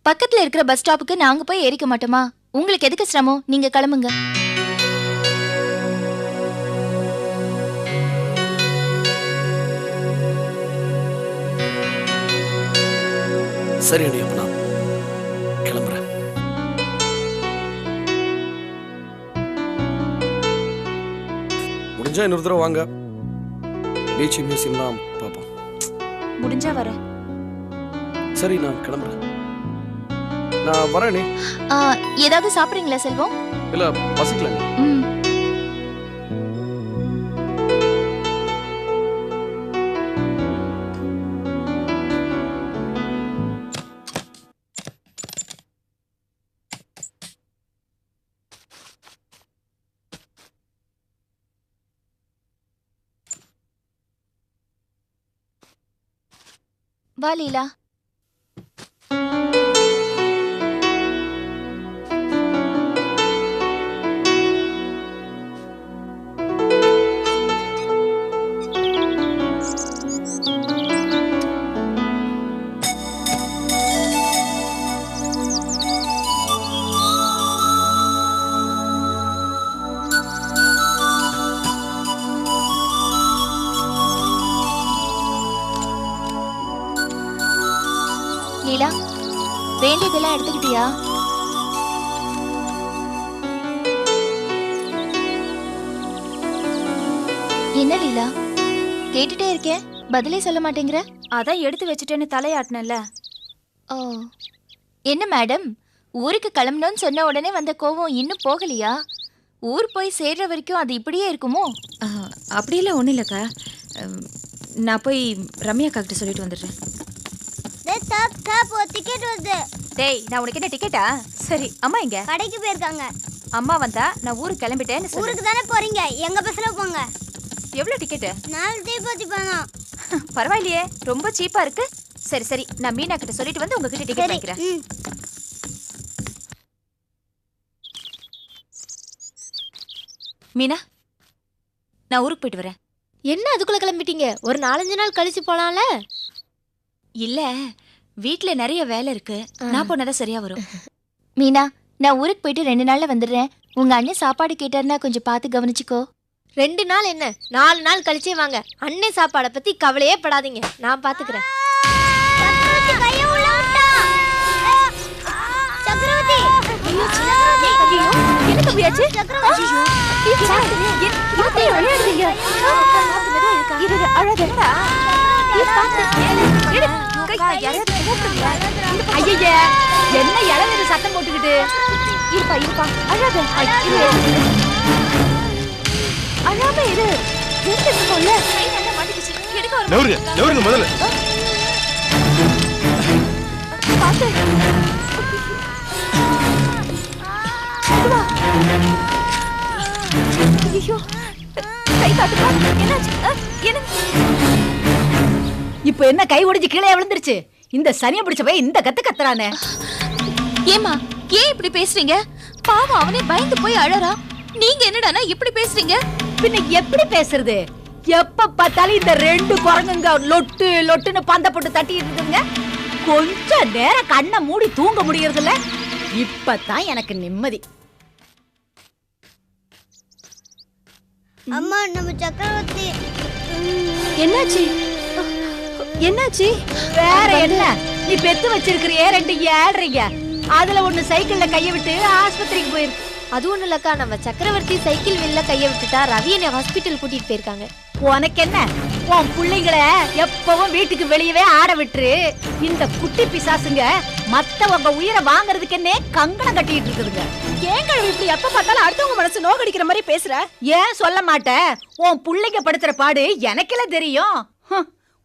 பக்கத்துல இருக்கிற பஸ் ஸ்டாப்புக்கு நாங்க போய் ஏறிக்க மாட்டோமா? உங்களுக்கு எதுக்கு சிரமம்? நீங்க கிளம்புங்க. சரி அண்ணி, அப்ப நான் கிளம்புறேன். முடிஞ்சா இன்னொரு தடவை வாங்க, பீச் மியூசியம்லாம் பார்ப்போம். முடிஞ்சா வர. சரி, நான் கிளம்புறேன். நான் வரேன் நீ. ஏதாவது சாப்பிடுறீங்களா செல்வம்? இல்ல, பசிக்கல. வா லீலா. லீலா, வேண்டியதெல்லாம் எடுத்துக்கிட்டியா? என்ன லீலா, கேட்டுட்டே இருக்கேன், பதிலே சொல்ல மாட்டேங்கிற? அதான் எடுத்து வச்சுட்டேன்னு தலையாட்டினல்ல. ஓ, என்ன மேடம், ஊருக்கு கிளம்பணும்னு சொன்ன உடனே வந்த கோவம் இன்னும் போகலையா? ஊர் போய் சேர்ற வரைக்கும் அது இப்படியே இருக்குமோ? அப்படியெல்லாம் ஒன்றும் இல்லைக்கா. நான் போய் ரம்யாக்கா கிட்ட சொல்லிட்டு வந்துடுறேன். டேய், நான் உனக்கு என்ன டிக்கெட்டா? சரி, அம்மா எங்க? கடைக்கு போயிருக்காங்க. அம்மா வந்தா நான் ஊருக்கு கிளம்பிட்டேன்னு சொல்லு. ஊருக்கு தானே போறீங்க, எங்க பஸ்ல போங்க. எவ்வளவு டிக்கெட்டு? 4 தீபாவளி பணம். பரவாயில்லையே, ரொம்ப சீப்பா இருக்கு. சரி சரி, நான் மீனா கிட்ட சொல்லிட்டு வந்து உங்ககிட்ட டிக்கெட் வாங்கிக்கிறேன். மீனா, நான் ஊருக்கு போயிட்டு வரேன். என்ன அதுக்குள்ள கிளம்பிட்டீங்க? ஒரு 4-5 நாள் கழிச்சு போலாம்ல? இல்ல, வீட்ல நிறைய வேலை இருக்கு. நான் போனாதான் சரியா வரும். மீனா, நான் ஊருக்கு போயிட்டு 2 நாள்ல வந்துடுறேன். உங்க அண்ணன் சாப்பாடு கேட்டாருன்னா கொஞ்சம் பார்த்து கவனிச்சுக்கோ. 2 நாள் என்ன, 4 நாள் கழிச்சே வாங்க. அண்ணன் சாப்பாடை பத்தி கவலையே படாதீங்க, நான் பாத்துக்கிறேன். என்ன தம்பியாச்சு? என்ன இளநீர் சத்தம் போட்டுக்கிட்டு இருப்பா இருப்பா, அழாத. அழாம இரு. முதல்ல பாத்து. ஐயோ, கை காட்டுப்பா. என்னாச்சு? என்ன? இப்ப என்ன கை ஒடிஞ்சு கீழே விழுந்துருச்சு? இந்த சனிய பிடிச்ச போய் இந்த கத்து கத்துறானே. ஏமா, ஏன் இப்படி பேசுறீங்க? பாவம், அவனே பயந்து போய் அழறா. நீங்க என்னடானா இப்படி பேசுறீங்க? பின்ன எப்படி பேசுறது? எப்ப பார்த்தாலும் இந்த 2 குரங்குங்க லொட்டு லொட்டுன்னு பந்த போட்டு தட்டிட்டு இருக்குங்க. கொஞ்ச நேரம் கண்ணை மூடி தூங்க முடியறது இல்ல. இப்பதான் எனக்கு நிம்மதி. அம்மா, நம்ம சக்கரவர்த்தி. என்னாச்சு? என்னாச்சு? வேற என்ன, நீ பெத்து வச்சிருக்கிறியே 2 ஏழ்றீங்க, அதுல ஒண்ணு சைக்கிள்ல கைய விட்டு ஆஸ்பத்திரிக்கு போயிருக்கு. அது ஒண்ணும் இல்லக்கா, நம்ம சக்கரவர்த்தி சைக்கிள் வெளில கைய விட்டுட்டா. ரவி என்னை ஹாஸ்பிட்டல் கூட்டிட்டு போயிருக்காங்க. உனக்கு என்ன, உன் பிள்ளைங்களை எப்பவும் வீட்டுக்கு வெளியவே ஆட விட்டுரு. இந்த குட்டி பிசாசுங்க மத்தவங்க உயிரை வாங்குறதுக்குன்னே கங்கணம் கட்டிட்டு இருக்குதுங்க. ஏங்க இப்படி எப்ப பார்த்தாலும் அடுத்தவங்க மனசு நோகடிக்கிற மாதிரி பேசுற? ஏன் சொல்ல மாட்டேன்? உன் பிள்ளைங்க படுத்துற பாடு எனக்கெல்லாம் தெரியும்.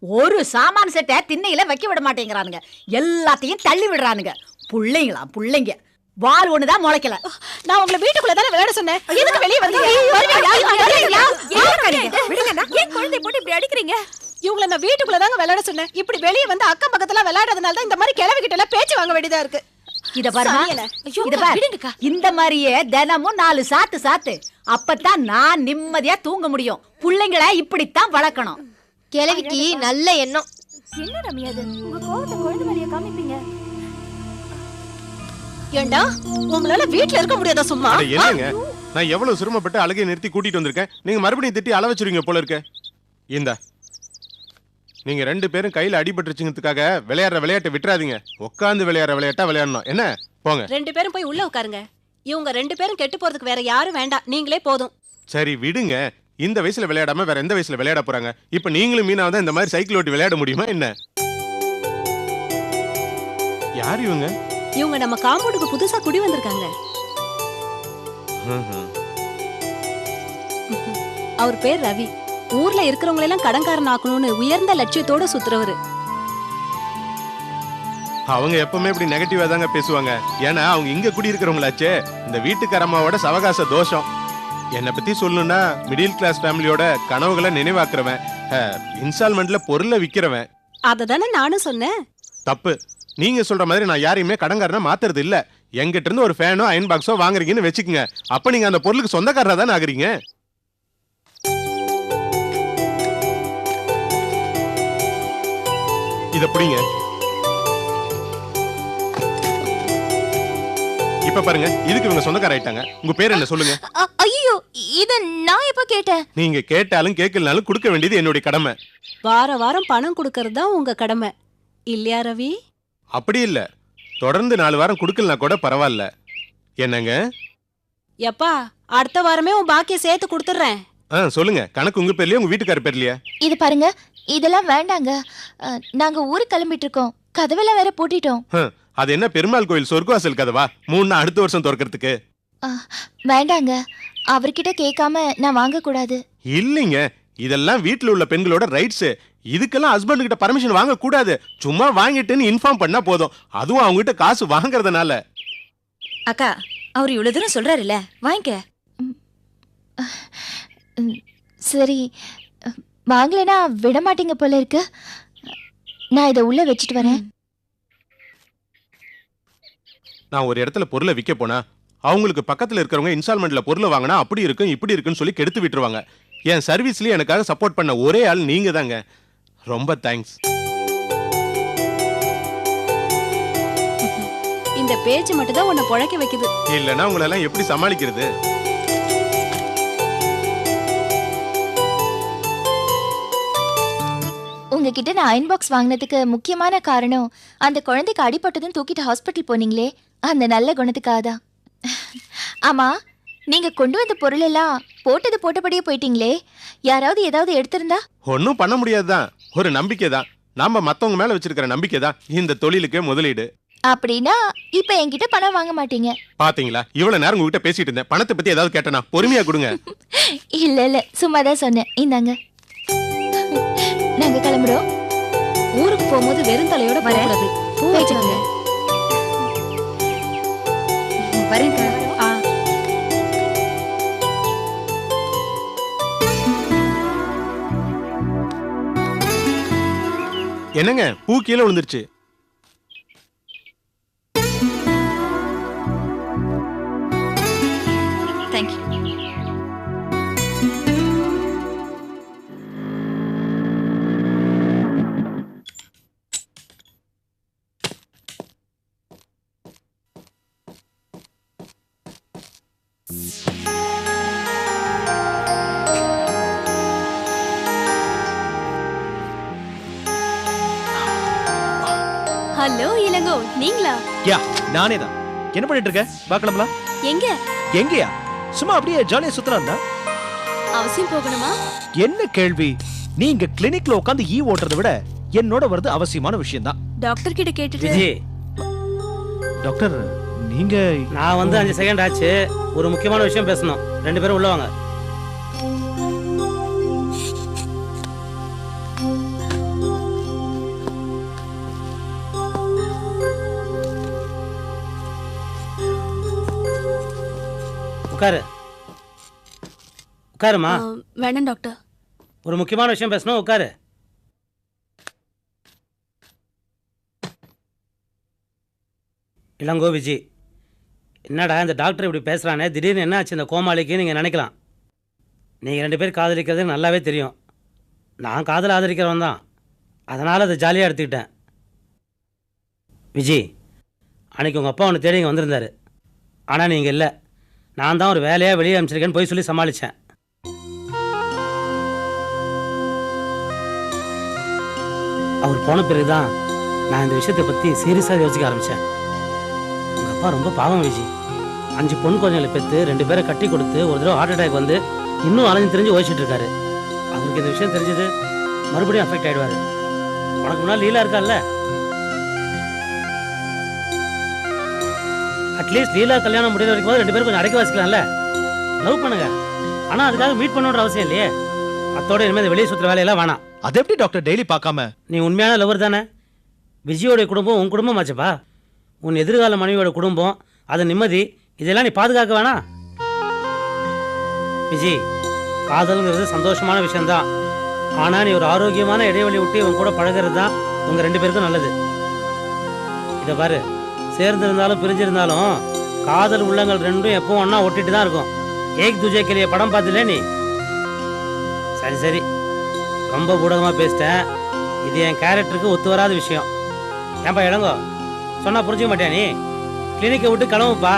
ஒரு சாமான் செட்டை திண்ணையில வைக்க விட மாட்டேங்கிறானுங்க, எல்லாத்தையும் தள்ளி விடுறானுங்க. பிள்ளைங்க வால் ஒண்ணுதான் முளைக்கல. நான் உங்களை வீட்டுக்குள்ள தானே விளையாட சொன்னேன், எதுக்கு வெளியே வந்தீங்க? ஏன் குழந்தை போட்டு இப்படி அடிக்கிறீங்க? இவங்களை நான் வீட்டுக்குள்ள தாங்க விளையாட சொன்னேன். இப்படி வெளியே வந்து அக்கம் பக்கத்துல விளையாடுறதுனால தான் இந்த மாதிரி கிளவிக்கிட்ட எல்லாம் பேச்சு வாங்க வேண்டியதா இருக்கு. இத பாருமா, இத பாரு, இந்த மாதிரியே தினமும் 4 சாத்து. அப்பதான் நான் நிம்மதியா தூங்க முடியும். பிள்ளைங்களை இப்படித்தான் வளர்க்கணும். கிழவிக்கு நல்ல எண்ணம். என்ன ரம்யா, அது உங்க கோவத்தை குழந்தை மேலேயே காமிப்பீங்க? ஏண்டா உங்களால வீட்ல இருக்க முடியாதா சும்மா? அட என்னங்க, நான் எவ்வளவு சிரமப்பட்டு அழகையை நிறுத்தி கூட்டிட்டு வந்திருக்கேன். நீங்க மறுபடியும் திட்டி அள வச்சிருவீங்க போல இருக்க. இந்த நீங்க 2 பேரும் கையில அடிபட்டுருச்சுங்கிறதுக்காக விளையாடுற விளையாட்டை விட்டுறாதீங்க. உட்காந்து விளையாடுற விளையாட்டா விளையாடணும். என்ன போங்க. 2 பேரும் போய் உள்ள உட்காருங்க. இவங்க 2 பேரும் கெட்டு போறதுக்கு வேற யாரும் வேண்டாம், நீங்களே போதும். சரி விடுங்க. இந்த வயசுல விளையாடாம வேற எந்த வயசுல விளையாட போறாங்க? இப்ப நீங்களும் மீனாவும் தான் இந்த மாதிரி சைக்கிள் ஓட்டி விளையாட முடியுமா என்ன? யார் இவங்க? இவங்க நம்ம காம்பவுண்டுக்கு புதுசா குடி வந்திருக்காங்க. அவர் பேர் ரவி. ஊர்ல இருக்கிறவங்க எல்லாம் கடன்காரன் ஆக்கணும்னு உயர்ந்த லட்சியத்தோட சுத்துறவரு. அவங்க எப்பவுமே இப்படி நெகட்டிவா தாங்க பேசுவாங்க. ஏன்னா அவங்க இங்க குடி இருக்கிறவங்களாச்சே. இந்த வீட்டுக்காரம்மாவோட சவகாச தோஷம். என்னை பத்தி சொல்லணும்னா மிடில் கிளாஸ் ஃபேமிலியோட கனவுகளை நினைவாக்குறவன், இன்ஸ்டால்மெண்ட்ல பொருளை விக்கிறவன். அததானே நானும் சொன்னேன். தப்பு. நீங்க சொல்ற மாதிரி நான் யாரையுமே கடன்காரனா மாத்துறது இல்ல. எங்கிட்ட இருந்து ஒரு ஃபேனோ அயன் பாக்ஸோ வாங்குறீங்கன்னு வச்சுக்கோங்க. அப்ப நீங்க அந்த பொருளுக்கு சொந்தக்காரரா தானே ஆகுறீங்க. இத புடிங்க. இப்ப பாருங்க, இதுக்கு இவங்க சொந்தக்கார ஆயிட்டாங்க. உங்க பேர் என்ன சொல்லுங்க? ஐயோ, இத நான் எப்ப கேட்டேன்? நீங்க கேட்டாலும் கேட்கலனாலும் கொடுக்க வேண்டியது என்னுடைய கடமை. வார வாரம் பணம் கொடுக்கறது தான் உங்க கடமை இல்லையா ரவி? அப்படி இல்ல, தொடர்ந்து 4 வாரம் கொடுக்கலனா கூட பரவாயில்ல. என்னங்க? எப்பா, அடுத்த வாரமே உன் பாக்கிய சேர்த்து கொடுத்துறேன். சொல்லுங்க. கணக்கு உங்க பேர்லயே உங்க வீட்டுக்கார பேர்லயா? இது பாருங்க, இதெல்லாம் வேண்டாங்க. நாங்க ஊருக்கு கிளம்பிட்டு இருக்கோம். கதவெல்லாம் வேற பூட்டிட்டோம். அது என்ன பெருமாள் கோயில் சொர்க்கவாசல் கதவா? 3 அடுத்த வருஷம் திறக்கிறதுக்கு? வேண்டாங்க, அவர்கிட்ட கேட்காம நான் வாங்க கூடாது. இல்லைங்க, இதெல்லாம் வீட்டுல உள்ள பெண்களோட ரைட்ஸ். இதுக்கெல்லாம் ஹஸ்பண்ட் கிட்ட பர்மிஷன் வாங்க கூடாது. சும்மா வாங்கிட்டுன்னு இன்ஃபார்ம் பண்ணா போதும். அதுவும் அவங்க கிட்ட காசு வாங்குறதுனால. அக்கா, அவர் இவ்வளவு தூரம் சொல்றாருல்ல, வாங்கிக்க. சரி, வாங்கலைன்னா விட மாட்டீங்க போல இருக்கு. நான் இதை உள்ள வச்சுட்டு வரேன். நான் ஒரு இடத்துல பொருளை விற்க போனா அவங்களுக்கு பக்கத்துல இருக்கிறவங்க இன்ஸ்டால்மெண்ட்ல பொருளை வாங்கினா அப்படி இருக்கும் இப்படி இருக்குன்னு சொல்லி கெடுத்து விட்டுருவாங்க. என் சர்வீஸ்லயே எனக்காக சப்போர்ட் பண்ண ஒரே ஆள் நீங்க தாங்க. ரொம்ப தேங்க்ஸ். இந்த பேச்சு மட்டும் தான் உன்னை பொழைக்க வைக்குது. இல்லைன்னா உங்களை எல்லாம் எப்படி சமாளிக்கிறது? உங்ககிட்ட நான் அயன் பாக்ஸ் வாங்கினதுக்கு முக்கியமான காரணம், அந்த குழந்தைக்கு அடிபட்டதும் தூக்கிட்டு ஹாஸ்பிட்டல் போனீங்களே, அந்த நல்ல குணத்துக்காக தான். ஆமா, நீங்க கொண்டு வந்த பொருள் எல்லாம் போட்டது போட்டபடியே போயிட்டீங்களே, யாராவது ஏதாவது எடுத்திருந்தா? ஒன்னும் பண்ண முடியாதுதான். ஒரு நம்பிக்கை தான். நாம மத்தவங்க மேல வச்சிருக்கிற நம்பிக்கை தான் இந்த தொழிலுக்கு முதலீடு. அப்படின்னா இப்ப என்கிட்ட பணம் வாங்க மாட்டீங்க? பாத்தீங்களா, இவ்வளவு நேரம் உங்ககிட்ட பேசிட்டு இருந்தேன். பணத்தை பத்தி ஏதாவது கேட்டனா? பொறுமையா கொடுங்க. இல்ல இல்ல, சும்மா தான் சொன்னேன். இந்தாங்க, நாங்க கிளம்புறோம். ஊருக்கு போகும்போது வெறும் தலையோட வரக்கூடாது. பூ வச்சுக்கோங்க. வரேன்க்கா. என்னங்க, பூ கீழே விழுந்துருச்சு. தேங்க்யூ. ஹலோ இளங்கோ, நீங்களா? யா, நானே தான். என்ன பண்ணிட்டு இருக்க? பார்க்கலாம்லாம். எங்க? எங்கயா? சும்மா அப்படியே ஜாலியா சுத்தலாம்டா. அவசியம் போகணுமா? என்ன கேள்வி? நீங்க கிளினிக்ல உட்கார்ந்து ஈ ஓட்டுறதை விட என்னோட வரது அவசியமான விஷயம் தான். டாக்டர் கிட்ட கேட்டுட்டு. விஜய், டாக்டர் நீங்க? நான் வந்து 5 செகண்ட் ஆச்சு. ஒரு முக்கியமான விஷயம் பேசணும். 2 பேரும் உள்ள வாங்க. உட்காரு. உட்காருமா. வேண்டாம் டாக்டர். ஒரு முக்கியமான விஷயம் பேசணும். உட்காரு. இளங்கோ விஜய், என்னடா இந்த டாக்டர் இப்படி பேசுகிறானே, திடீர்னு என்ன ஆச்சு இந்த கோமாளிக்கு நீங்கள் நினைக்கலாம். நீங்கள் 2 பேர் காதலிக்கிறது நல்லாவே தெரியும். நான் காதல் ஆதரிக்கிறவன் தான். அதனால் அதை ஜாலியாக எடுத்துக்கிட்டேன். விஜய், அன்னைக்கு உங்கள் அப்பா ஒன்று தேடி இங்கே வந்திருந்தாரு. ஆனால் நீங்கள் இல்லை. நான் தான் ஒரு வேலையாக வெளியே அனுப்பிச்சிருக்கேன்னு போய் சொல்லி சமாளித்தேன். அவர் போன பிறகு தான் நான் இந்த விஷயத்தை பற்றி சீரியஸாக யோசிக்க ஆரம்பித்தேன். உங்கள் அப்பா ரொம்ப பாவம் விஜி. 5 பொண்ணு குழந்தைகளை பெற்று 2 பேரை கட்டி கொடுத்து ஒரு தடவை ஹார்ட் அட்டாக் வந்து இன்னும் அலைஞ்சு தெரிஞ்சு ஓடிச்சிட்டு இருக்காரு. அவருக்கு இந்த விஷயம் தெரிஞ்சது மறுபடியும் அஃபெக்ட் ஆகிடுவார். உனக்கு முன்னால் லீலா இருக்கால்ல, அட்லீஸ்ட் லீலா கல்யாணம் முடிகிற வரைக்கும் 2 பேரும் கொஞ்சம் அடக்கி வாசிக்கலாம்ல. லவ் பண்ணுங்க, ஆனால் அதுக்காக மீட் பண்ணணுன்ற அவசியம் இல்லையே. அத்தோட இனிமேல் இந்த வெளியே சுற்றுற வேலையெல்லாம் வேணாம். அது எப்படி டாக்டர் டெய்லி பார்க்காம? நீ உண்மையான லவர் தானே? விஜயோடைய குடும்பம் உன் குடும்பம் ஆச்சுப்பா. உன் எதிர்கால மனைவியோட குடும்பம், அது நிம்மதி, இதெல்லாம் நீ பாதுகாக்க வேணாம். விஜி, காதல்ங்கிறது சந்தோஷமான விஷயம்தான். ஆனால் நீ ஒரு ஆரோக்கியமான இடைவெளி விட்டு இவன் கூட பழகிறது தான் உங்கள் 2 பேருக்கும் நல்லது. இதை பாரு, சேர்ந்திருந்தாலும் பிரிஞ்சிருந்தாலும் காதல் உள்ளங்கள் ரெண்டும் எப்பவும் ஒன்றா ஒட்டிட்டு தான் இருக்கும். ஏக் துஜே கே லியே படம் பார்த்துல நீ. சரி சரி, ரொம்ப பூடகமாக பேசிட்டேன். இது என் கேரக்டருக்கு ஒத்து வராத விஷயம். ஏன்பா இளங்கோ, சொன்னால் புரிஞ்சுக்க மாட்டியா நீ? கிளினிக்கை விட்டு கிளம்புப்பா,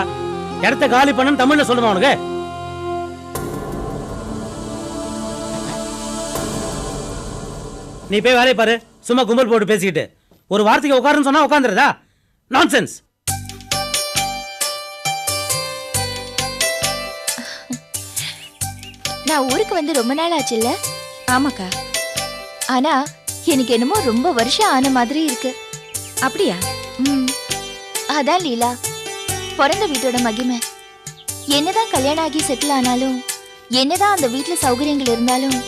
இடத்த காலி பண்ணுன்னு தமிழில் சொல்லுமா உனக்கு? நீ போய் வேலையை பாரு. சும்மா கும்பல் போட்டு பேசிக்கிட்டு ஒரு வார்த்தைக்கு உட்காருன்னு சொன்னா உட்காந்துருதா? நான்சென்ஸ். நான் ஊருக்கு வந்து ரொம்ப நாள் ஆச்சுல்ல? ஆமாக்கா. ஆனா எனக்கு என்னமோ ரொம்ப வருஷம் ஆன மாதிரி இருக்கு. அப்படியா? அதான் லீலா, பிறந்த வீட்டோட மகிமை. என்னதான் கல்யாணம் ஆகி செட்டில் ஆனாலும், என்னதான் அந்த வீட்டுல சௌகரியங்கள் இருந்தாலும்,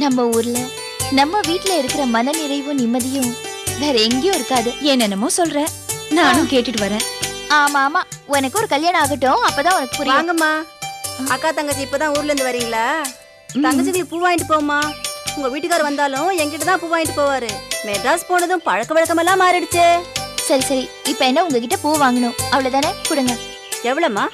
நம்ம ஊர்ல நம்ம வீட்டுல இருக்கிற மன நிறைவும் நிம்மதியும் வேற எங்கேயும் இருக்காது. என்னென்னமோ சொல்ற, நானும் கேட்டுட்டு வரேன். ஆமா ஆமா, உனக்கு ஒரு கல்யாணம் ஆகட்டும், அப்பதான் உனக்கு புரியும். வாங்கம்மா, அக்கா தங்கச்சி இப்பதான் ஊர்ல இருந்து வரீங்களா? தங்கச்சிக்கு பூ வாங்கிட்டு போமா. உங்க வீட்டுக்காரர் வந்தாலும் என்கிட்ட தான் பூ வாங்கிட்டு போவாரு. மெட்ராஸ் போனதும் பழக்க வழக்கமெல்லாம் மாறிடுச்சு. சரி சரி, இப்ப என்ன உங்ககிட்ட பூ வாங்கணும் அவ்வளவுதானே? கொடுங்க. எவ்வளவுமா?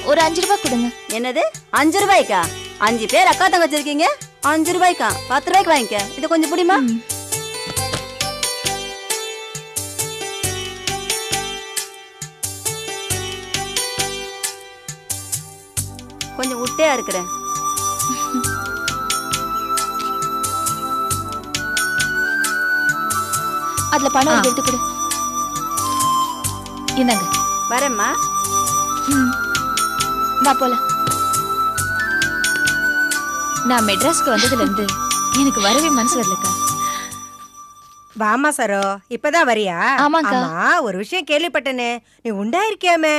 ஒரு 5 ரூபாய் கொடுங்க. என்னது 5 ரூபாய்க்கா? 5 பேர் அக்கா தங்கச்சி இருக்கீங்க, 5 ரூபாய்க்கா? 10 ரூபாய்க்கு வாங்கிக்க. இது கொஞ்சம் பிடிமா? கொஞ்சம் உட்டையா இருக்கிறேன். அதுல பணம் எடுத்து கொடு. இந்தாங்க. வரேம்மா. வா போலாம். நான் மெட்ராஸ்க்கு வந்ததுல இருந்து எனக்கு வரவே மனசு வரலக்கா. வாமா சரோ, இப்பதான் வரியா? ஆமாக்கா. ஆமா, ஒரு விஷயம் கேள்விப்பட்டனே, நீ உண்டாயிருக்கியாமே?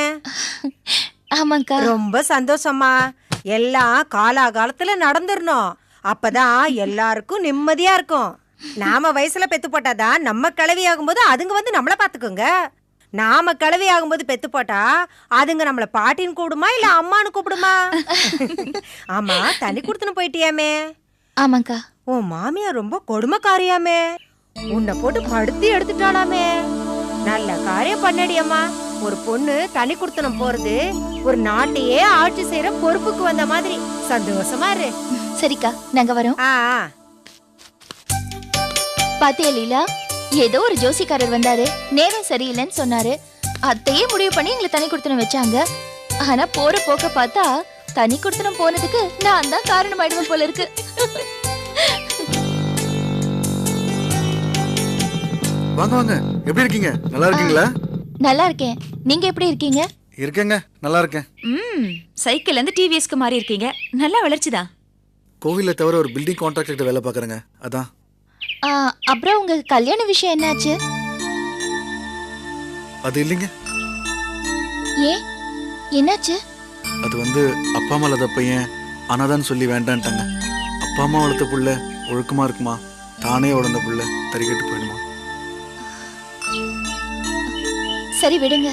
ஆமாக்கா. ரொம்ப சந்தோஷமா. எல்லாம் காலாகாலத்துல நடந்துடணும். அப்பதான் எல்லாருக்கும் நிம்மதியா இருக்கும். நாம வயசுல பெத்து போட்டாதான் நம்ம கிளவி ஆகும்போது அதுங்க வந்து நம்மள பாத்துக்குங்க. நாம கிளவி ஆகும்போது பெத்து போட்டா அதுங்க நம்மள பாட்டின்னு கூப்பிடுமா இல்ல அம்மான்னு கூப்பிடுமா? ஆமா, தண்ணி கொடுத்துன்னு போயிட்டியாமே? ஆமாக்கா. உன் மாமியா ரொம்ப கொடுமைக்காரியாமே. உன்னை போட்டு படுத்தி எடுத்துட்டாலாமே. நல்ல காரியம் பண்ணடியம்மா. ஒரு பொண்ணு தனி குடுத்தனம் போறது ஒரு நாட்டையே ஆட்சி செய்யற பொறுப்புக்கு வந்த மாதிரி. சந்தோஷமா இரு. சரிக்கா, நாங்க வரோம். பாத்தியா லீலா, ஏதோ ஒரு ஜோசிக்காரர் வந்தாரு, நேரம் சரியில்லைன்னு சொன்னாரு. அத்தையே முடிவு பண்ணி எங்களை தனி குடுத்தனம் வச்சாங்க. ஆனா போற போக்க பார்த்தா தனி குடுத்தனம் போனதுக்கு நான் தான் காரணமாயிடுவேன் போல இருக்கு. வாங்க வாங்க, எப்படி இருக்கீங்க? நல்லா இருக்கீங்களா? நல்லா இருக்கேன். நீங்க எப்படி இருக்கீங்க? இருக்கேங்க, நல்லா இருக்கேன். சைக்கிள்ல இருந்து டிவிஎஸ்க்கு மாறி இருக்கீங்க. நல்லா வளர்ச்சிதான். கோவில்ல தவிர ஒரு பில்டிங் கான்ட்ராக்டர்கிட்ட வேலை பார்க்கறேங்க, அதான். அப்புறம் உங்க கல்யாண விஷயம் என்னாச்சு? அது இல்லைங்க. ஏன், என்னாச்சு? அது வந்து அப்பா அம்மா இல்லாத பையன் அனாதான் சொல்லி வேண்டான்ட்டாங்க. அப்பா அம்மா வளர்த்த புள்ள ஒழுக்கமா இருக்குமா, தானே வளர்ந்த புள்ள தறிக்கட்டு போயிடுமா. சரி விடுங்க,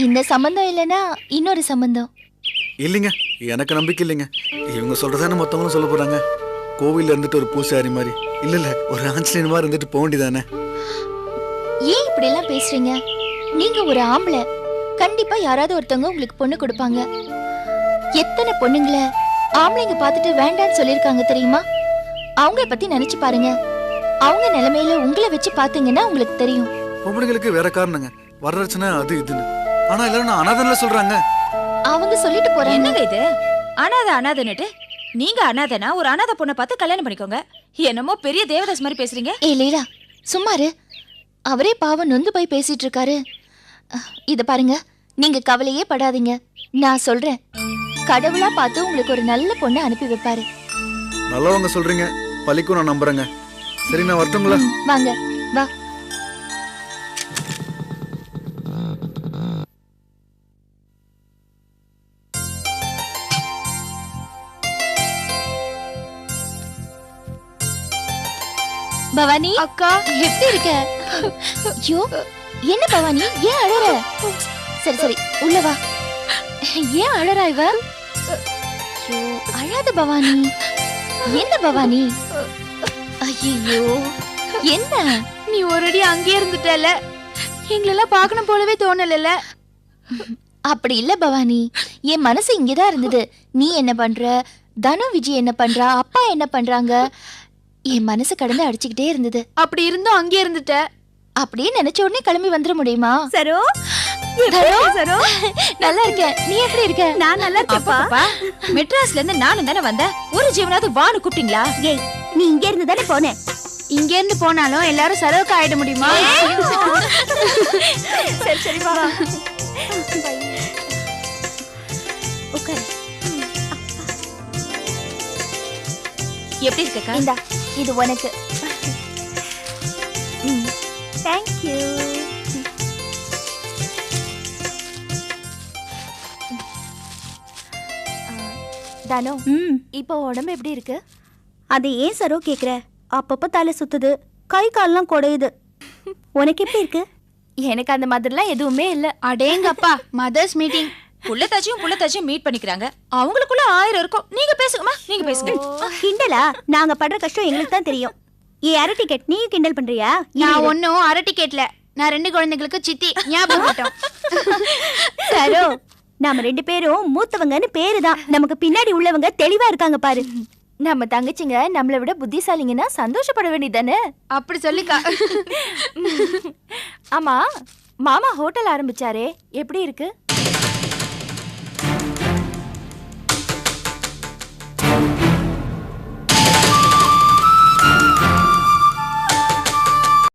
இந்த சம்பந்தம் இல்லைன்னா இன்னொரு சம்பந்தம். இல்லைங்க, எனக்கு நம்பிக்கை இல்லைங்க. இவங்க சொல்றதானே மொத்தவங்களும் சொல்ல போறாங்க. கோவில்ல இருந்துட்டு ஒரு பூசாரி மாதிரி இல்ல ஒரு ஆஞ்சநேயர் மாதிரி இருந்துட்டு போக வேண்டியதானே. ஏன் இப்படி எல்லாம் பேசுறீங்க? நீங்க ஒரு ஆம்பளை, கண்டிப்பா யாராவது ஒருத்தவங்க உங்களுக்கு பொண்ணு கொடுப்பாங்க. எத்தனை பொண்ணுங்களை ஆம்பளைங்க பார்த்துட்டு வேண்டான்னு சொல்லியிருக்காங்க தெரியுமா? அவங்கள பத்தி நினைச்சு பாருங்க. அவங்க நிலைமையில உங்களை வச்சு பாத்தீங்கன்னா உங்களுக்கு தெரியும். பொம்பளைங்களுக்கு வேற காரணங்க. வரதட்சணை அது இதுன்னு. ஆனா எல்லாரும் நான் அனாதன்ல சொல்றாங்க. அவங்க சொல்லிட்டு போறாங்க. என்னங்க இது அனாதை அனாதைன்னுட்டு நீங்க அனாதைனா ஒரு அனாதை பொண்ணை பார்த்து கல்யாணம் பண்ணிக்கோங்க. என்னமோ பெரிய தேவதாஸ் மாதிரி பேசுறீங்க. ஏய் லீலா சும்மாரு. அவரே பாவம் நொந்து போய் பேசிட்டு இருக்காரு. இத பாருங்க, நீங்க கவலையே படாதீங்க. நான் சொல்றேன், கடவுளா பார்த்து உங்களுக்கு ஒரு நல்ல பொண்ணை அனுப்பி வைப்பாரு. நல்லவங்க சொல்றீங்க, பழிக்கும் நான் நம்புறேங்க. சரி நான் வரட்டுங்களா? வாங்க வா. பவானி அக்கா எப்படி இருக்க? ஐயோ என்ன பவானி, ஏன் அழற? சரி சரி உள்ள வா. ஏன் அழறா இவ? ஐயோ அழாத பவானி. என்ன பவானி? ஐயோ என்ன? நீ ஒரேடி அங்கேயே இருந்துட்டல, எங்களெல்லாம் பார்க்கணும் போலவே தோணல. அப்படி இல்ல பவானி, என் மனசு இங்கதான் இருந்தது. நீ என்ன பண்ற, தனு விஜய் என்ன பண்றா, அப்பா என்ன பண்றாங்க, என் மனசு கடந்து அடிச்சுக்கிட்டே இருந்தது. அப்படி இருந்தும் அங்கேயே இருந்துட்ட. அப்படியே நினைச்ச உடனே கிளம்பி வந்துட முடியுமா? சரோ சரோ நல்லா இருக்கேன். நீ எப்படி இருக்க? நான் நல்லா இருக்கேன்ப்பா. மெட்ராஸ்ல இருந்து நானும் தானே வந்தேன். ஒரு ஜீவனாவது வான்னு கூப்பிட்டீங்களா? ஏய் நீ இங்க இருந்து தானே போனே. இங்க இருந்து போனாலும் எல்லாரும் சரோக்கு ஆயிட முடியுமா? சரி சரி வா. உட்காரு. எப்படி இருக்கக்கா? இந்தா இது உனக்கு. Thank you. தனு இப்போ உடம்பு எப்படி இருக்கு? அது ஏன் சரோ கேக்குற? அப்பப்ப தலை சுத்துது, கை கால்லாம் குடையுது. உனக்கு எப்படி இருக்கு? எனக்கு அந்த மாதிரிலாம் எதுவுமே இல்ல. அடேங்கப்பா, மதர்ஸ் மீட்டிங். புள்ளத்தாச்சியும் மீட் பண்ணிக்கிறாங்க. அவங்களுக்குள்ள 1000 இருக்கும். நீங்க பேசுங்கம்மா, நீங்க பேசுங்க. கிண்டலா? நாங்க படுற கஷ்டம் எங்களுக்கு தான் தெரியும். அரை டிக்கெட் நீ கிண்டல் பண்றியா? நான் ஒன்னும் அரை டிக்கெட்ல, நான் 2 குழந்தைகளுக்கு சித்தி. ஞாபகம். சரோ நாம 2 பேரும் மூத்தவங்கன்னு பேருதான். நமக்கு பின்னாடி உள்ளவங்க தெளிவா இருக்காங்க பாரு. நம்ம தங்கச்சிங்க நம்மளை விட புத்திசாலிங்கன்னா சந்தோஷப்பட வேண்டியதானே? அப்படி சொல்லிக்கா. ஆமா மாமா ஹோட்டல் ஆரம்பிச்சாரே, எப்படி இருக்கு?